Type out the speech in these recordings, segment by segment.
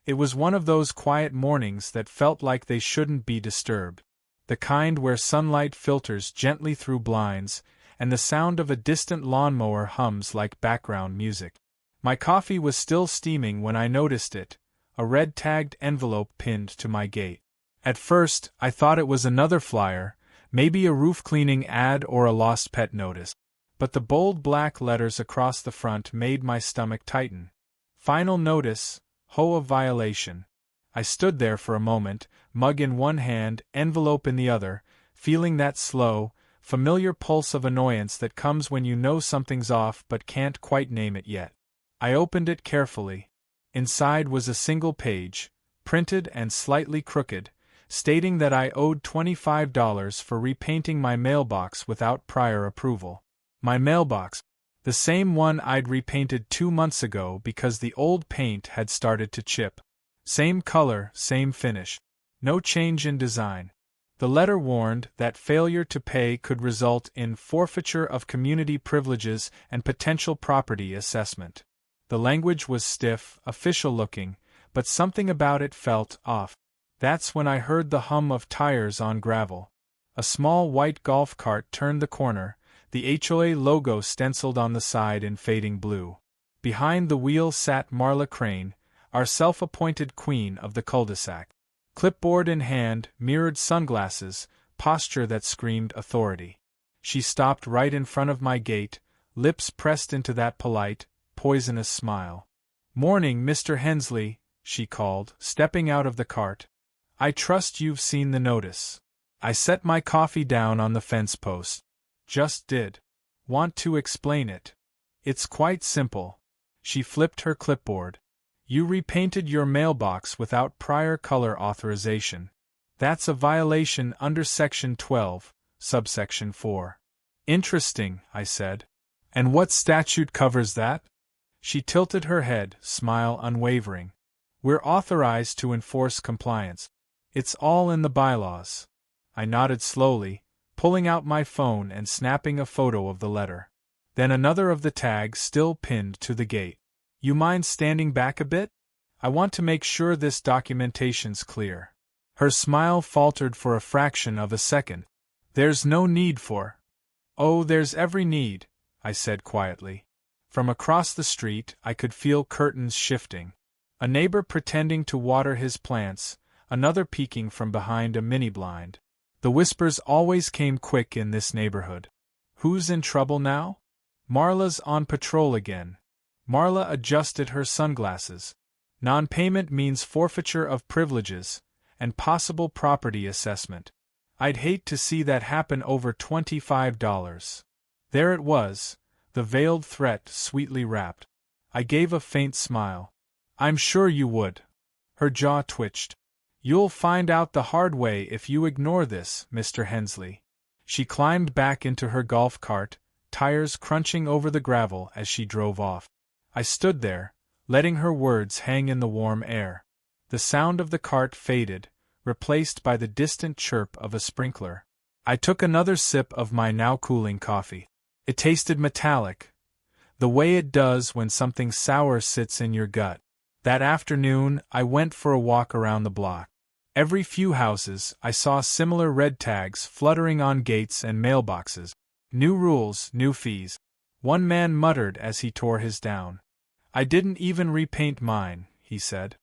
It was one of those quiet mornings that felt like they shouldn't be disturbed. The kind where sunlight filters gently through blinds, and the sound of a distant lawnmower hums like background music. My coffee was still steaming when I noticed it, a red-tagged envelope pinned to my gate. At first, I thought it was another flyer, maybe a roof-cleaning ad or a lost pet notice. But the bold black letters across the front made my stomach tighten. Final notice, HOA violation. I stood there for a moment, mug in one hand, envelope in the other, feeling that slow, familiar pulse of annoyance that comes when you know something's off but can't quite name it yet. I opened it carefully. Inside was a single page, printed and slightly crooked, stating that I owed $25 for repainting my mailbox without prior approval. My mailbox, the same one I'd repainted 2 months ago because the old paint had started to chip. Same color, same finish. No change in design. The letter warned that failure to pay could result in forfeiture of community privileges and potential property assessment. The language was stiff, official-looking, but something about it felt off. That's when I heard the hum of tires on gravel. A small white golf cart turned the corner, the HOA logo stenciled on the side in fading blue. Behind the wheel sat Marla Crane, our self-appointed queen of the cul-de-sac. Clipboard in hand, mirrored sunglasses, posture that screamed authority. She stopped right in front of my gate, lips pressed into that polite, poisonous smile. "Morning, Mr. Hensley," she called, stepping out of the cart. "I trust you've seen the notice." I set my coffee down on the fence post. "Just did. Want to explain it?" "It's quite simple." She flipped her clipboard. "You repainted your mailbox without prior color authorization. That's a violation under Section 12, subsection 4. "Interesting," I said. "And what statute covers that?" She tilted her head, smile unwavering. "We're authorized to enforce compliance. It's all in the bylaws." I nodded slowly, pulling out my phone and snapping a photo of the letter. Then another of the tags still pinned to the gate. "You mind standing back a bit? I want to make sure this documentation's clear." Her smile faltered for a fraction of a second. "There's no need for—" "Oh, there's every need," I said quietly. From across the street, I could feel curtains shifting. A neighbor pretending to water his plants, another peeking from behind a mini-blind. The whispers always came quick in this neighborhood. "Who's in trouble now?" "Marla's on patrol again." Marla adjusted her sunglasses. "Non-payment means forfeiture of privileges, and possible property assessment. I'd hate to see that happen over $25. There it was, the veiled threat sweetly wrapped. I gave a faint smile. "I'm sure you would." Her jaw twitched. "You'll find out the hard way if you ignore this, Mr. Hensley." She climbed back into her golf cart, tires crunching over the gravel as she drove off. I stood there, letting her words hang in the warm air. The sound of the cart faded, replaced by the distant chirp of a sprinkler. I took another sip of my now cooling coffee. It tasted metallic, the way it does when something sour sits in your gut. That afternoon, I went for a walk around the block. Every few houses, I saw similar red tags fluttering on gates and mailboxes. New rules, new fees. One man muttered as he tore his down. "I didn't even repaint mine," he said.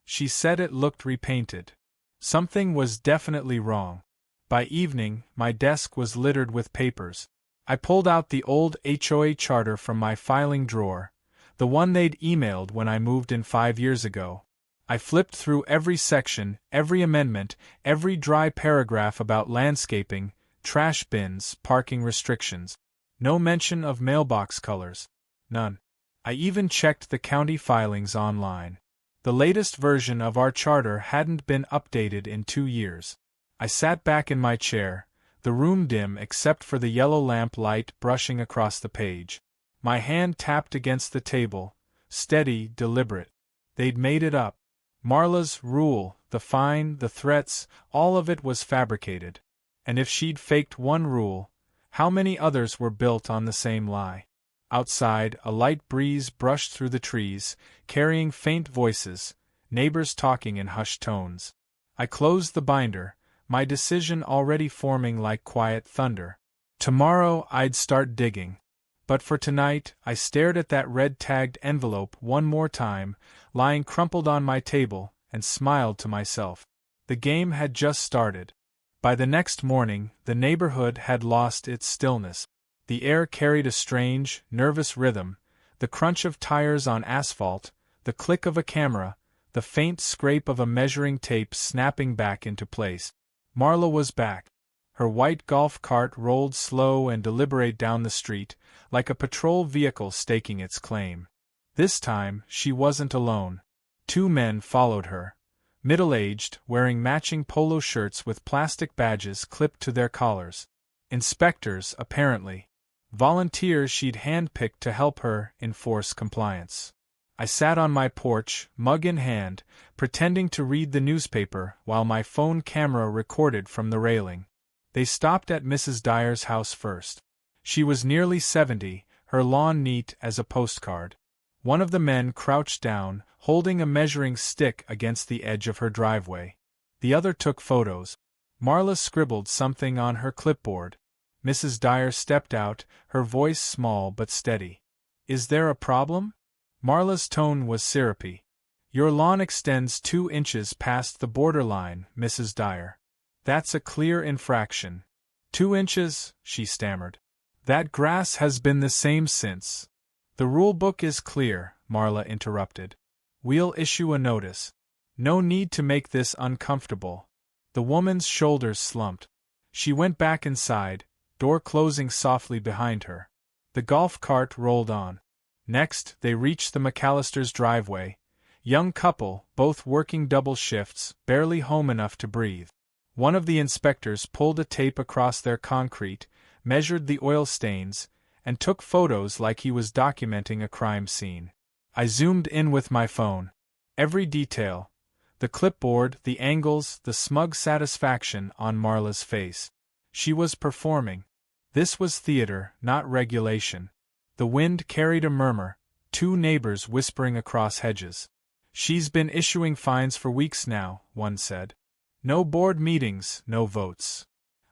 She said it looked repainted. Something was definitely wrong. By evening, my desk was littered with papers. I pulled out the old HOA charter from my filing drawer, the one they'd emailed when I moved in 5 years ago. I flipped through every section, every amendment, every dry paragraph about landscaping, trash bins, parking restrictions. No mention of mailbox colors. None. I even checked the county filings online. The latest version of our charter hadn't been updated in 2 years. I sat back in my chair, the room dim except for the yellow lamp light brushing across the page. My hand tapped against the table, steady, deliberate. They'd made it up. Marla's rule, the fine, the threats, all of it was fabricated. And if she'd faked one rule, how many others were built on the same lie? Outside, a light breeze brushed through the trees, carrying faint voices, neighbors talking in hushed tones. I closed the binder, my decision already forming like quiet thunder. Tomorrow I'd start digging. But for tonight, I stared at that red-tagged envelope one more time, lying crumpled on my table, and smiled to myself. The game had just started. By the next morning, the neighborhood had lost its stillness. The air carried a strange, nervous rhythm, the crunch of tires on asphalt, the click of a camera, the faint scrape of a measuring tape snapping back into place. Marla was back. Her white golf cart rolled slow and deliberate down the street, like a patrol vehicle staking its claim. This time, she wasn't alone. 2 men followed her. Middle-aged, wearing matching polo shirts with plastic badges clipped to their collars. Inspectors, apparently. Volunteers she'd handpicked to help her enforce compliance. I sat on my porch, mug in hand, pretending to read the newspaper while my phone camera recorded from the railing. They stopped at Mrs. Dyer's house first. She was nearly 70, her lawn neat as a postcard. One of the men crouched down, holding a measuring stick against the edge of her driveway. The other took photos. Marla scribbled something on her clipboard. Mrs. Dyer stepped out, her voice small but steady. "Is there a problem?" Marla's tone was syrupy. "Your lawn extends 2 inches past the borderline, Mrs. Dyer. That's a clear infraction." 2 inches, she stammered. "That grass has been the same since." "The rulebook is clear," Marla interrupted. "We'll issue a notice. No need to make this uncomfortable." The woman's shoulders slumped. She went back inside, door closing softly behind her. The golf cart rolled on. Next, they reached the McAllisters' driveway. Young couple, both working double shifts, barely home enough to breathe. One of the inspectors pulled a tape across their concrete, measured the oil stains, and took photos like he was documenting a crime scene. I zoomed in with my phone. Every detail. The clipboard, the angles, the smug satisfaction on Marla's face. She was performing. This was theater, not regulation. The wind carried a murmur, 2 neighbors whispering across hedges. "She's been issuing fines for weeks now," one said. "No board meetings, no votes."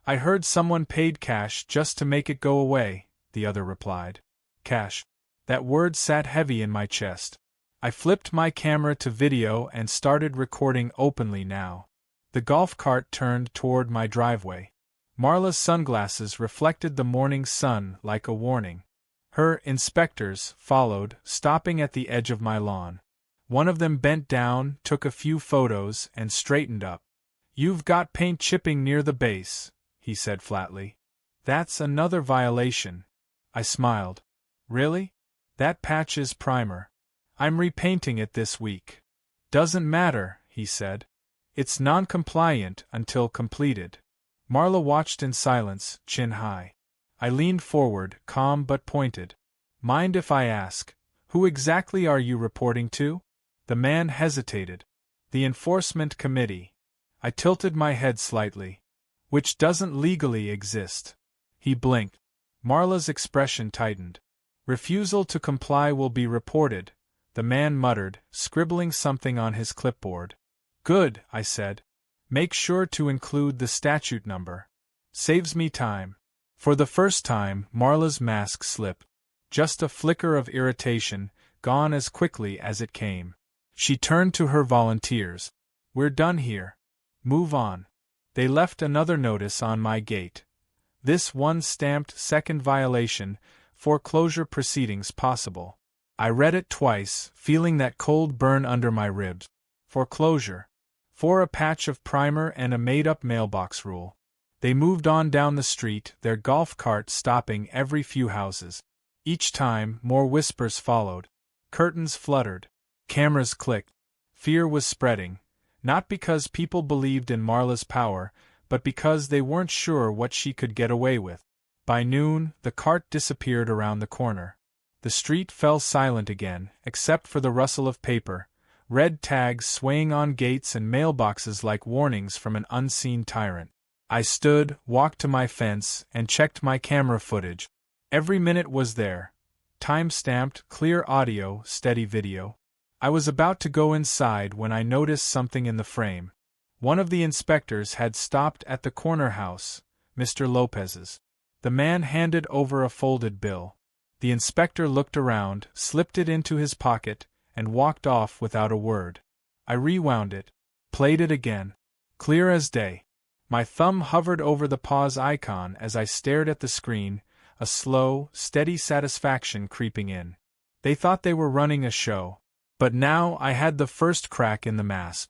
"I heard someone paid cash just to make it go away," the other replied. Cash. That word sat heavy in my chest. I flipped my camera to video and started recording openly now. The golf cart turned toward my driveway. Marla's sunglasses reflected the morning sun like a warning. Her inspectors followed, stopping at the edge of my lawn. One of them bent down, took a few photos, and straightened up. "You've got paint chipping near the base," he said flatly. "That's another violation." I smiled. "Really? That patch is primer. I'm repainting it this week." "Doesn't matter," he said. "It's non-compliant until completed." Marla watched in silence, chin high. I leaned forward, calm but pointed. "Mind if I ask, who exactly are you reporting to?" The man hesitated. "The Enforcement Committee." I tilted my head slightly. "Which doesn't legally exist." He blinked. Marla's expression tightened. "Refusal to comply will be reported," the man muttered, scribbling something on his clipboard. "Good," I said. "Make sure to include the statute number. Saves me time." For the first time, Marla's mask slipped. Just a flicker of irritation, gone as quickly as it came. She turned to her volunteers. "We're done here. Move on." They left another notice on my gate. This one stamped second violation, foreclosure proceedings possible. I read it twice, feeling that cold burn under my ribs. Foreclosure. For a patch of primer and a made-up mailbox rule. They moved on down the street, their golf cart stopping every few houses. Each time, more whispers followed. Curtains fluttered. Cameras clicked. Fear was spreading, not because people believed in Marla's power, but because they weren't sure what she could get away with. By noon, the cart disappeared around the corner. The street fell silent again, except for the rustle of paper, red tags swaying on gates and mailboxes like warnings from an unseen tyrant. I stood, walked to my fence, and checked my camera footage. Every minute was there. Time-stamped, clear audio, steady video. I was about to go inside when I noticed something in the frame. One of the inspectors had stopped at the corner house, Mr. Lopez's. The man handed over a folded bill. The inspector looked around, slipped it into his pocket, and walked off without a word. I rewound it, played it again. Clear as day. My thumb hovered over the pause icon as I stared at the screen, a slow, steady satisfaction creeping in. They thought they were running a show. But now I had the first crack in the mask.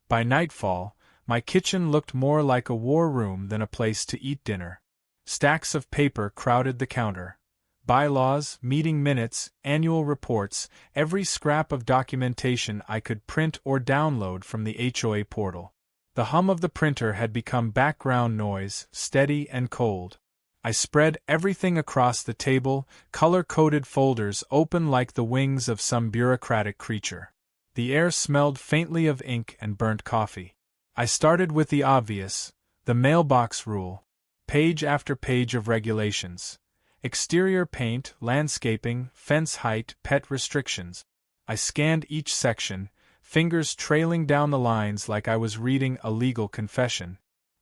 By nightfall, my kitchen looked more like a war room than a place to eat dinner. Stacks of paper crowded the counter. Bylaws, meeting minutes, annual reports, every scrap of documentation I could print or download from the HOA portal. The hum of the printer had become background noise, steady and cold. I spread everything across the table, color-coded folders open like the wings of some bureaucratic creature. The air smelled faintly of ink and burnt coffee. I started with the obvious, the mailbox rule. Page after page of regulations. Exterior paint, landscaping, fence height, pet restrictions. I scanned each section, fingers trailing down the lines like I was reading a legal confession.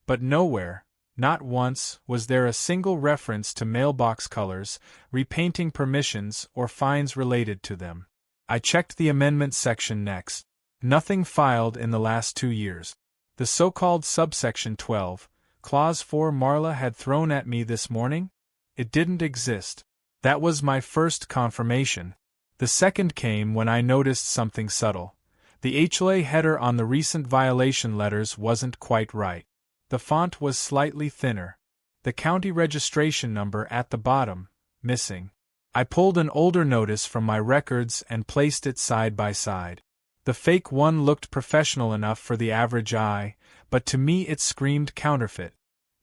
But nowhere, not once, was there a single reference to mailbox colors, repainting permissions, or fines related to them. I checked the amendment section next. Nothing filed in the last 2 years. The so-called subsection 12, Clause 4 Marla had thrown at me this morning? It didn't exist. That was my first confirmation. The second came when I noticed something subtle. The HOA header on the recent violation letters wasn't quite right. The font was slightly thinner. The county registration number at the bottom, missing. I pulled an older notice from my records and placed it side by side. The fake one looked professional enough for the average eye, but to me it screamed counterfeit.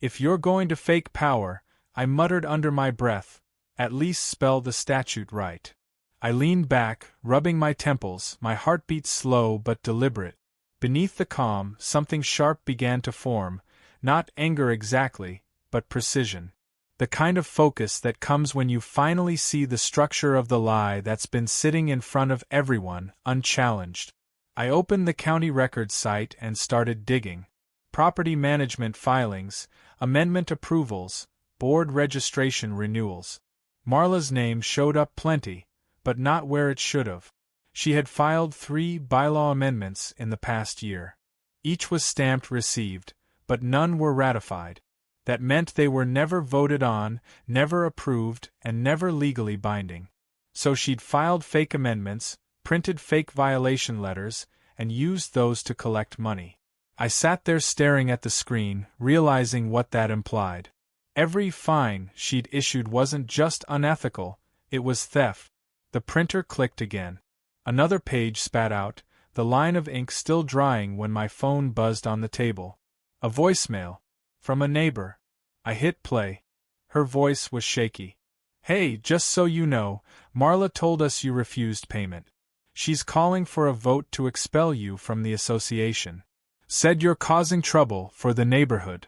If you're going to fake power, I muttered under my breath, at least spell the statute right. I leaned back, rubbing my temples, my heartbeat slow but deliberate. Beneath the calm, something sharp began to form, not anger exactly, but precision. The kind of focus that comes when you finally see the structure of the lie that's been sitting in front of everyone, unchallenged. I opened the county records site and started digging. Property management filings, amendment approvals, board registration renewals. Marla's name showed up plenty, but not where it should have. She had filed 3 bylaw amendments in the past year. Each was stamped received, but none were ratified. That meant they were never voted on, never approved, and never legally binding. So she'd filed fake amendments, printed fake violation letters, and used those to collect money. I sat there staring at the screen, realizing what that implied. Every fine she'd issued wasn't just unethical, it was theft. The printer clicked again. Another page spat out, the line of ink still drying when my phone buzzed on the table. A voicemail. From a neighbor. I hit play. Her voice was shaky. "Hey, just so you know, Marla told us you refused payment. She's calling for a vote to expel you from the association. Said you're causing trouble for the neighborhood."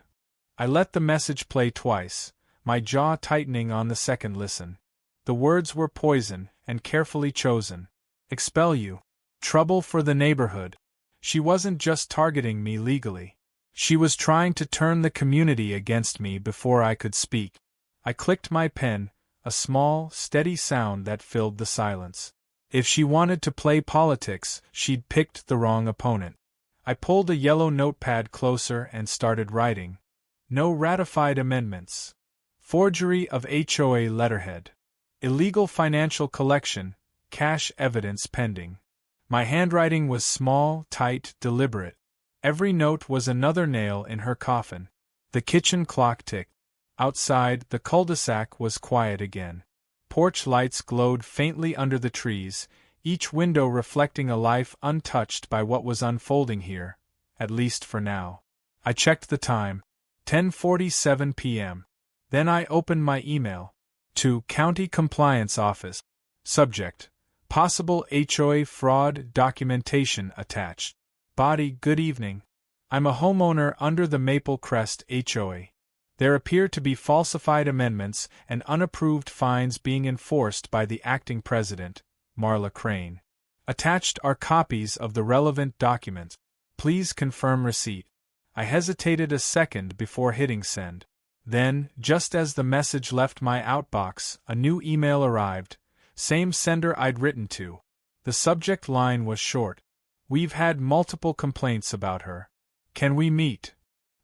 I let the message play twice, my jaw tightening on the second listen. The words were poison, and carefully chosen. Expel you. Trouble for the neighborhood. She wasn't just targeting me legally. She was trying to turn the community against me before I could speak. I clicked my pen, a small, steady sound that filled the silence. If she wanted to play politics, she'd picked the wrong opponent. I pulled a yellow notepad closer and started writing. No ratified amendments. Forgery of HOA letterhead. Illegal financial collection, cash evidence pending. My handwriting was small, tight, deliberate. Every note was another nail in her coffin. The kitchen clock ticked. Outside, the cul-de-sac was quiet again. Porch lights glowed faintly under the trees, each window reflecting a life untouched by what was unfolding here, at least for now. I checked the time. 10:47 p.m. Then I opened my email. To County Compliance Office. Subject: Possible HOA fraud documentation attached. Body: Good evening. I'm a homeowner under the Maple Crest HOA. There appear to be falsified amendments and unapproved fines being enforced by the acting president, Marla Crane. Attached are copies of the relevant documents. Please confirm receipt. I hesitated a second before hitting send. Then, just as the message left my outbox, a new email arrived. Same sender I'd written to. The subject line was short. We've had multiple complaints about her. Can we meet?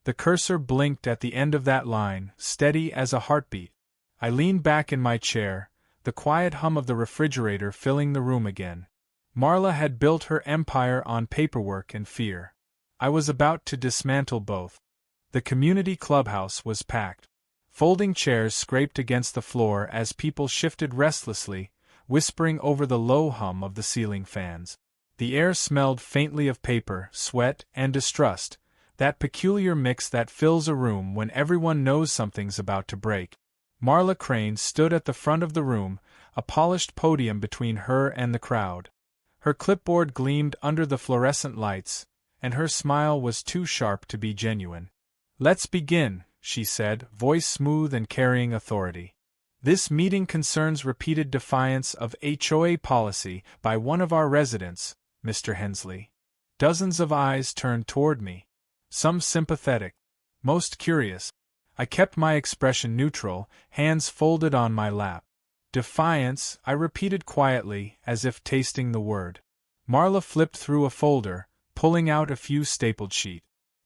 The cursor blinked at the end of that line, steady as a heartbeat. I leaned back in my chair, the quiet hum of the refrigerator filling the room again. Marla had built her empire on paperwork and fear. I was about to dismantle both. The community clubhouse was packed. Folding chairs scraped against the floor as people shifted restlessly, whispering over the low hum of the ceiling fans. The air smelled faintly of paper, sweat, and distrust, that peculiar mix that fills a room when everyone knows something's about to break. Marla Crane stood at the front of the room, a polished podium between her and the crowd. Her clipboard gleamed under the fluorescent lights, and her smile was too sharp to be genuine. "Let's begin," she said, voice smooth and carrying authority. "This meeting concerns repeated defiance of HOA policy by one of our residents, Mr. Hensley." Dozens of eyes turned toward me. Some sympathetic, most curious. I kept my expression neutral, hands folded on my lap. "Defiance," I repeated quietly, as if tasting the word. Marla flipped through a folder, pulling out a few stapled sheets.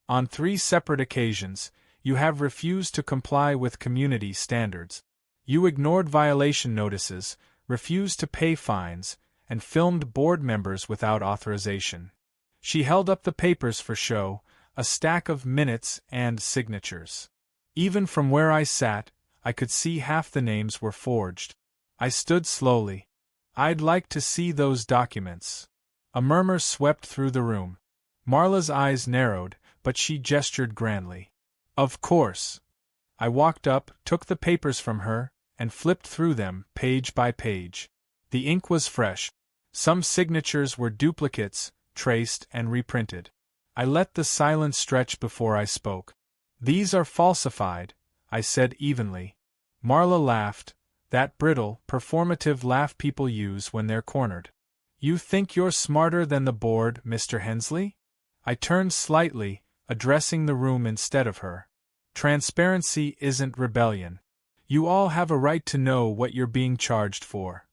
"On 3 separate occasions, you have refused to comply with community standards. You ignored violation notices, refused to pay fines, and filmed board members without authorization." She held up the papers for show, a stack of minutes and signatures. Even from where I sat, I could see half the names were forged. I stood slowly. "I'd like to see those documents." A murmur swept through the room. Marla's eyes narrowed, but she gestured grandly. "Of course." I walked up, took the papers from her, and flipped through them, page by page. The ink was fresh. Some signatures were duplicates, traced and reprinted. I let the silence stretch before I spoke. "These are falsified," I said evenly. Marla laughed, that brittle, performative laugh people use when they're cornered. "You think you're smarter than the board, Mr. Hensley?" I turned slightly, addressing the room instead of her. "Transparency isn't rebellion. You all have a right to know what you're being charged for."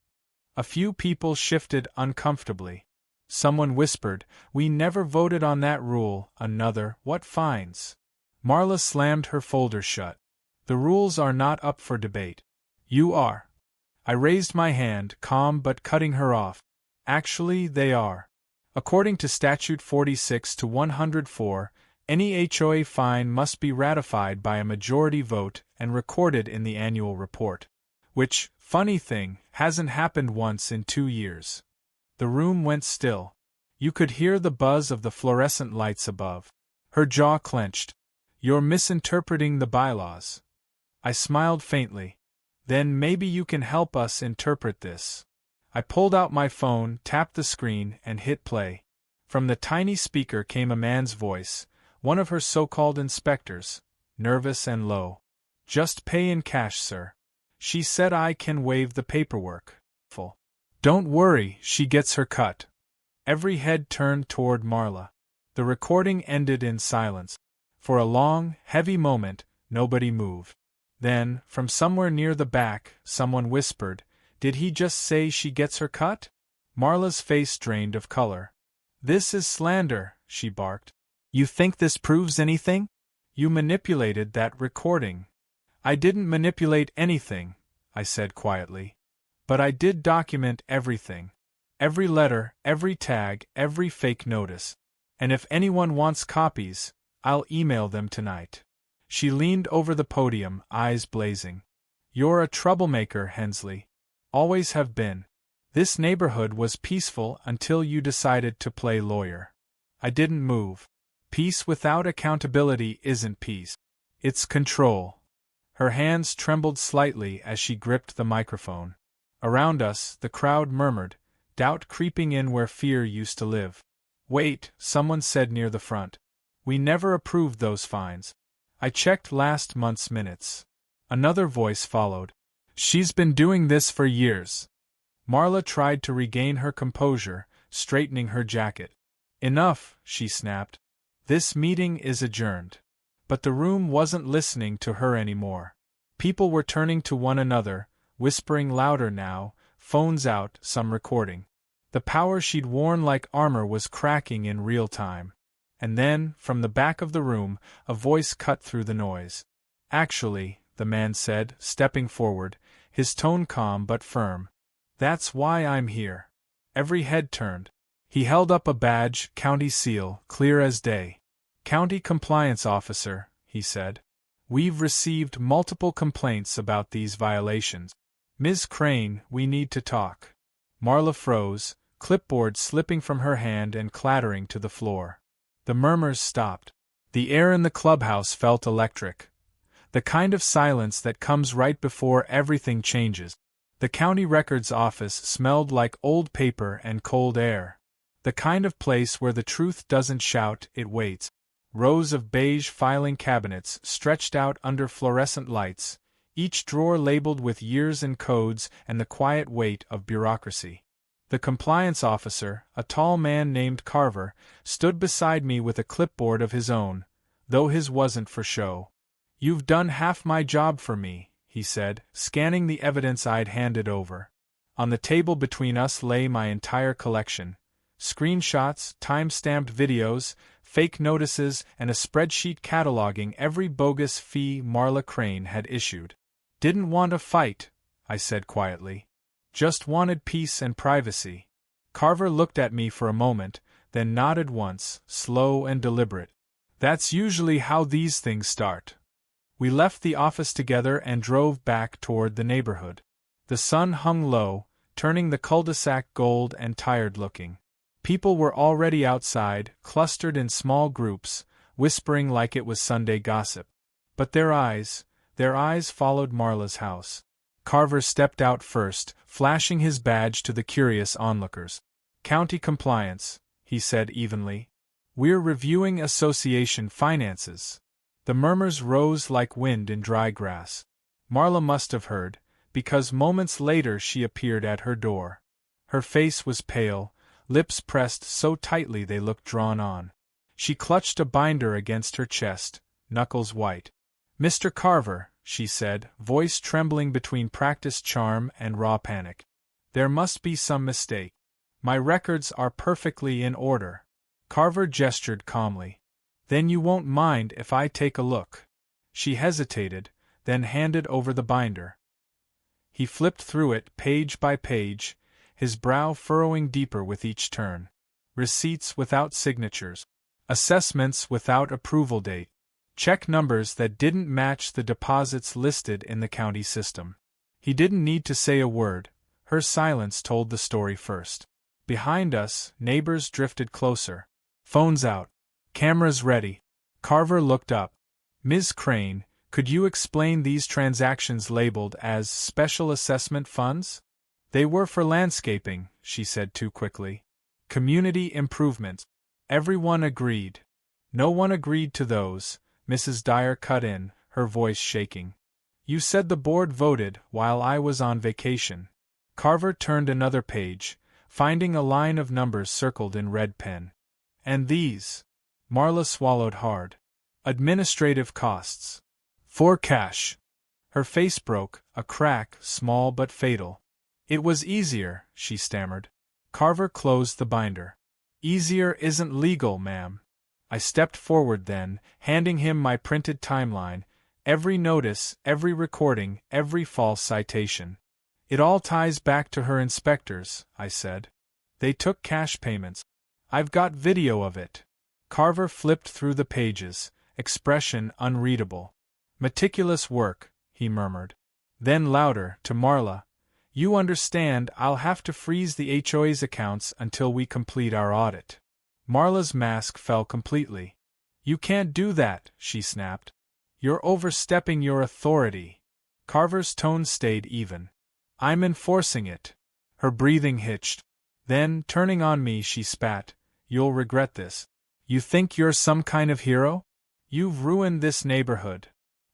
A few people shifted uncomfortably. Someone whispered, "We never voted on that rule." Another, "What fines?" Marla slammed her folder shut. "The rules are not up for debate. You are." I raised my hand, calm but cutting her off. "Actually, they are. According to Statute 46 to 104, any HOA fine must be ratified by a majority vote and recorded in the annual report. Which, funny thing, hasn't happened once in 2 years. The room went still. You could hear the buzz of the fluorescent lights above. Her jaw clenched. "You're misinterpreting the bylaws." I smiled faintly. "Then maybe you can help us interpret this." I pulled out my phone, tapped the screen, and hit play. From the tiny speaker came a man's voice, one of her so-called inspectors, nervous and low. "Just pay in cash, sir. She said I can waive the paperwork." Full. "Don't worry, she gets her cut." Every head turned toward Marla. The recording ended in silence. For a long, heavy moment, nobody moved. Then, from somewhere near the back, someone whispered, "Did he just say she gets her cut?" Marla's face drained of color. "This is slander," she barked. "You think this proves anything? You manipulated that recording." "I didn't manipulate anything," I said quietly. "But I did document everything. Every letter, every tag, every fake notice. And if anyone wants copies, I'll email them tonight." She leaned over the podium, eyes blazing. "You're a troublemaker, Hensley. Always have been. This neighborhood was peaceful until you decided to play lawyer." I didn't move. Peace without accountability isn't peace. It's control. Her hands trembled slightly as she gripped the microphone. Around us, the crowd murmured, doubt creeping in where fear used to live. "Wait," someone said near the front. "We never approved those fines. I checked last month's minutes." Another voice followed. "She's been doing this for years." Marla tried to regain her composure, straightening her jacket. "Enough," she snapped. "This meeting is adjourned." But the room wasn't listening to her anymore. People were turning to one another, whispering louder now, phones out, some recording. The power she'd worn like armor was cracking in real time. And then, from the back of the room, a voice cut through the noise. "Actually," the man said, stepping forward, his tone calm but firm. "That's why I'm here." Every head turned. He held up a badge, county seal, clear as day. "County Compliance Officer," he said. "We've received multiple complaints about these violations. Ms. Crane, we need to talk." Marla froze, clipboard slipping from her hand and clattering to the floor. The murmurs stopped. The air in the clubhouse felt electric. The kind of silence that comes right before everything changes. The county records office smelled like old paper and cold air. The kind of place where the truth doesn't shout, it waits. Rows of beige filing cabinets stretched out under fluorescent lights, each drawer labeled with years and codes and the quiet weight of bureaucracy. The compliance officer, a tall man named Carver, stood beside me with a clipboard of his own, though his wasn't for show. "You've done half my job for me," he said, scanning the evidence I'd handed over. On the table between us lay my entire collection. Screenshots, time-stamped videos, fake notices, and a spreadsheet cataloging every bogus fee Marla Crane had issued. "Didn't want a fight," I said quietly. "Just wanted peace and privacy." Carver looked at me for a moment, then nodded once, slow and deliberate. "That's usually how these things start." We left the office together and drove back toward the neighborhood. The sun hung low, turning the cul-de-sac gold and tired-looking. People were already outside, clustered in small groups, whispering like it was Sunday gossip. But their eyes followed Marla's house. Carver stepped out first, flashing his badge to the curious onlookers. "County Compliance," he said evenly. "We're reviewing association finances." The murmurs rose like wind in dry grass. Marla must have heard, because moments later she appeared at her door. Her face was pale, lips pressed so tightly they looked drawn on. She clutched a binder against her chest, knuckles white. "Mr. Carver," she said, voice trembling between practiced charm and raw panic. "There must be some mistake. My records are perfectly in order." Carver gestured calmly. "Then you won't mind if I take a look." She hesitated, then handed over the binder. He flipped through it page by page, his brow furrowing deeper with each turn. Receipts without signatures. Assessments without approval date. Check numbers that didn't match the deposits listed in the county system. He didn't need to say a word. Her silence told the story first. Behind us, neighbors drifted closer. Phones out. Cameras ready. Carver looked up. "Ms. Crane, could you explain these transactions labeled as special assessment funds?" "They were for landscaping," she said too quickly. "Community improvements." Everyone agreed. "No one agreed to those," Mrs. Dyer cut in, her voice shaking. "You said the board voted while I was on vacation." Carver turned another page, finding a line of numbers circled in red pen. "And these?" Marla swallowed hard. "Administrative costs. For cash." Her face broke, a crack, small but fatal. "It was easier," she stammered. Carver closed the binder. "Easier isn't legal, ma'am." I stepped forward then, handing him my printed timeline, every notice, every recording, every false citation. "It all ties back to her inspectors," I said. "They took cash payments. I've got video of it." Carver flipped through the pages, expression unreadable. "Meticulous work," he murmured. Then louder, to Marla, "You understand I'll have to freeze the HOA's accounts until we complete our audit." Marla's mask fell completely. "You can't do that," she snapped. "You're overstepping your authority." Carver's tone stayed even. "I'm enforcing it." Her breathing hitched. Then, turning on me, she spat, "You'll regret this. You think you're some kind of hero? You've ruined this neighborhood."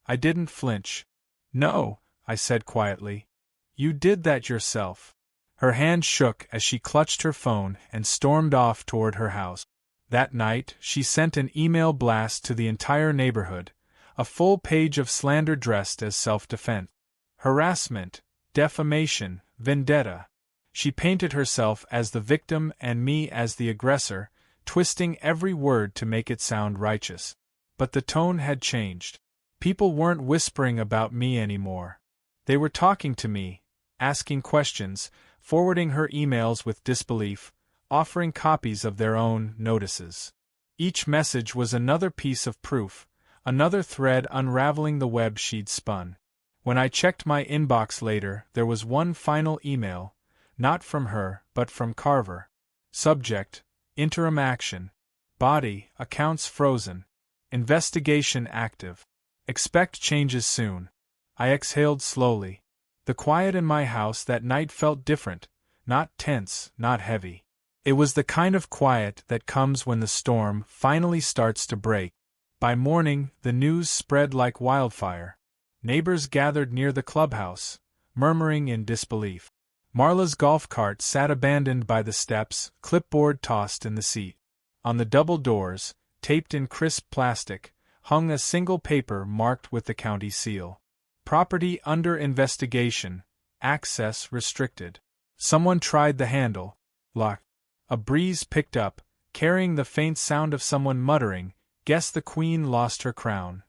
I didn't flinch. "No," I said quietly. "You did that yourself." Her hand shook as she clutched her phone and stormed off toward her house. That night, she sent an email blast to the entire neighborhood, a full page of slander dressed as self-defense. Harassment, defamation, vendetta. She painted herself as the victim and me as the aggressor, twisting every word to make it sound righteous. But the tone had changed. People weren't whispering about me anymore. They were talking to me, asking questions, forwarding her emails with disbelief, offering copies of their own notices. Each message was another piece of proof, another thread unraveling the web she'd spun. When I checked my inbox later, there was one final email, not from her, but from Carver. Subject: interim action. Body: accounts frozen. Investigation active. Expect changes soon. I exhaled slowly. The quiet in my house that night felt different, not tense, not heavy. It was the kind of quiet that comes when the storm finally starts to break. By morning, the news spread like wildfire. Neighbors gathered near the clubhouse, murmuring in disbelief. Marla's golf cart sat abandoned by the steps, clipboard tossed in the seat. On the double doors, taped in crisp plastic, hung a single paper marked with the county seal. Property under investigation, access restricted. Someone tried the handle. Locked. A breeze picked up, carrying the faint sound of someone muttering, "Guess the Queen lost her crown."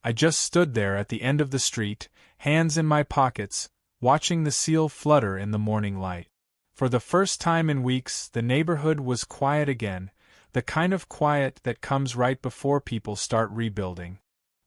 I just stood there at the end of the street, hands in my pockets, watching the seal flutter in the morning light. For the first time in weeks, the neighborhood was quiet again, the kind of quiet that comes right before people start rebuilding.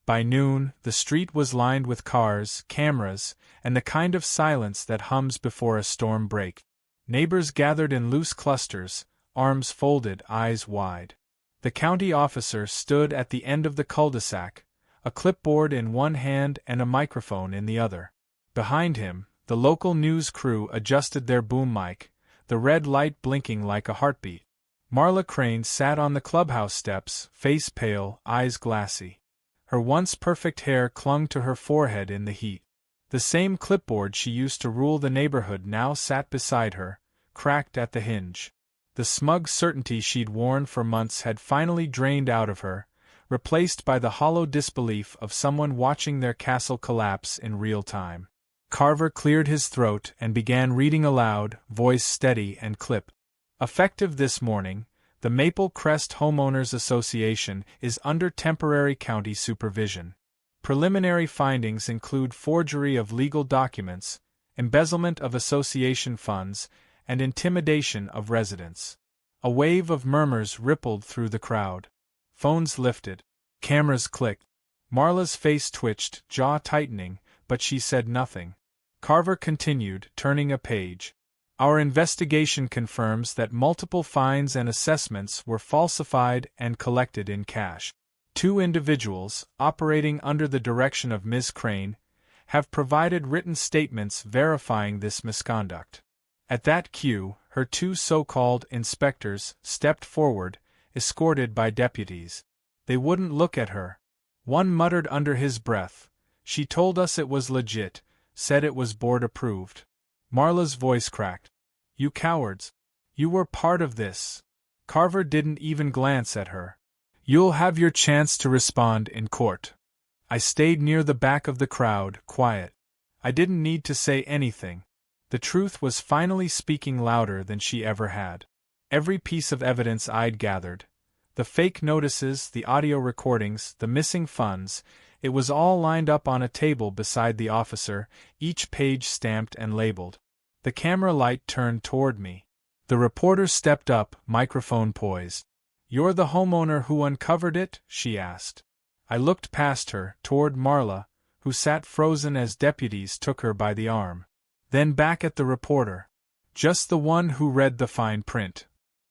By noon, the street was lined with cars, cameras, and the kind of silence that hums before a storm break. Neighbors gathered in loose clusters, arms folded, eyes wide. The county officer stood at the end of the cul-de-sac, a clipboard in one hand and a microphone in the other. Behind him, the local news crew adjusted their boom mic, the red light blinking like a heartbeat. Marla Crane sat on the clubhouse steps, face pale, eyes glassy. Her once perfect hair clung to her forehead in the heat. The same clipboard she used to rule the neighborhood now sat beside her, cracked at the hinge. The smug certainty she'd worn for months had finally drained out of her, replaced by the hollow disbelief of someone watching their castle collapse in real time. Carver cleared his throat and began reading aloud, voice steady and clipped. Effective this morning, the Maple Crest Homeowners Association is under temporary county supervision. Preliminary findings include forgery of legal documents, embezzlement of association funds, and intimidation of residents. A wave of murmurs rippled through the crowd. Phones lifted. Cameras clicked. Marla's face twitched, jaw tightening, but she said nothing. Carver continued, turning a page. Our investigation confirms that multiple fines and assessments were falsified and collected in cash. 2 individuals, operating under the direction of Ms. Crane, have provided written statements verifying this misconduct. At that cue, her 2 so-called inspectors stepped forward, escorted by deputies. They wouldn't look at her. One muttered under his breath, "She told us it was legit, said it was board approved." Marla's voice cracked. "You cowards! You were part of this." Carver didn't even glance at her. "You'll have your chance to respond in court." I stayed near the back of the crowd, quiet. I didn't need to say anything. The truth was finally speaking louder than she ever had. Every piece of evidence I'd gathered, the fake notices, the audio recordings, the missing funds, it was all lined up on a table beside the officer, each page stamped and labeled. The camera light turned toward me. The reporter stepped up, microphone poised. "You're the homeowner who uncovered it?" she asked. I looked past her, toward Marla, who sat frozen as deputies took her by the arm. Then back at the reporter. "Just the one who read the fine print."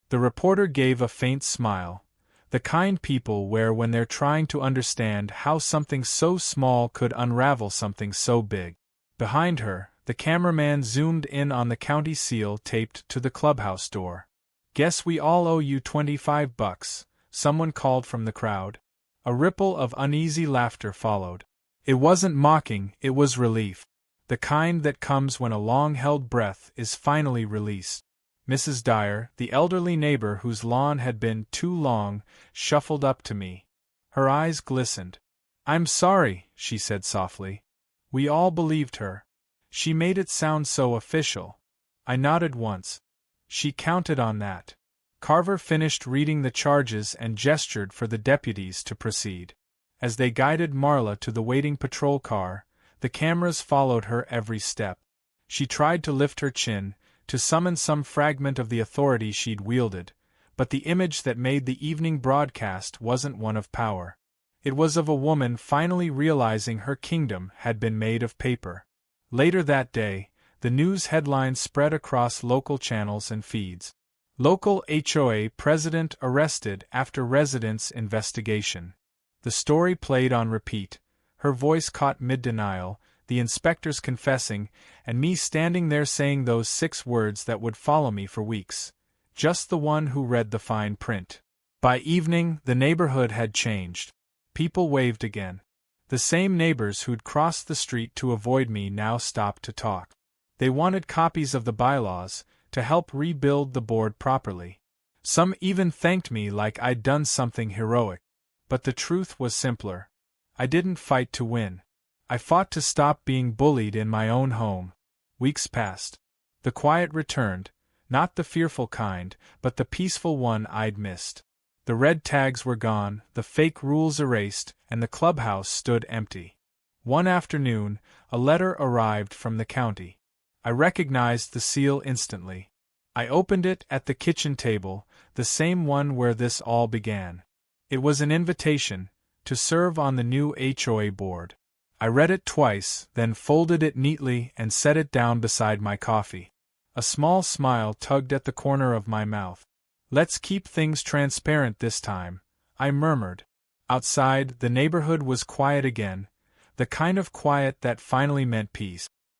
The reporter gave a faint smile. The kind people wear when they're trying to understand how something so small could unravel something so big. Behind her, the cameraman zoomed in on the county seal taped to the clubhouse door. "Guess we all owe you $25, someone called from the crowd. A ripple of uneasy laughter followed. It wasn't mocking, it was relief. The kind that comes when a long-held breath is finally released. Mrs. Dyer, the elderly neighbor whose lawn had been too long, shuffled up to me. Her eyes glistened. "I'm sorry," she said softly. We all believed her. She made it sound so official. I nodded once. She counted on that. Carver finished reading the charges and gestured for the deputies to proceed. As they guided Marla to the waiting patrol car, the cameras followed her every step. She tried to lift her chin, to summon some fragment of the authority she'd wielded, but the image that made the evening broadcast wasn't one of power. It was of a woman finally realizing her kingdom had been made of paper. Later that day, the news headlines spread across local channels and feeds. Local HOA president arrested after residents' investigation. The story played on repeat, her voice caught mid-denial, the inspectors confessing, and me standing there saying those 6 words that would follow me for weeks. Just the one who read the fine print. By evening, the neighborhood had changed. People waved again. The same neighbors who'd crossed the street to avoid me now stopped to talk. They wanted copies of the bylaws, to help rebuild the board properly. Some even thanked me like I'd done something heroic. But the truth was simpler. I didn't fight to win. I fought to stop being bullied in my own home. Weeks passed. The quiet returned, not the fearful kind, but the peaceful one I'd missed. The red tags were gone, the fake rules erased, and the clubhouse stood empty. One afternoon, a letter arrived from the county. I recognized the seal instantly. I opened it at the kitchen table, the same one where this all began. It was an invitation to serve on the new HOA board. I read it twice, then folded it neatly and set it down beside my coffee. A small smile tugged at the corner of my mouth. "Let's keep things transparent this time," I murmured. Outside, the neighborhood was quiet again, the kind of quiet that finally meant peace.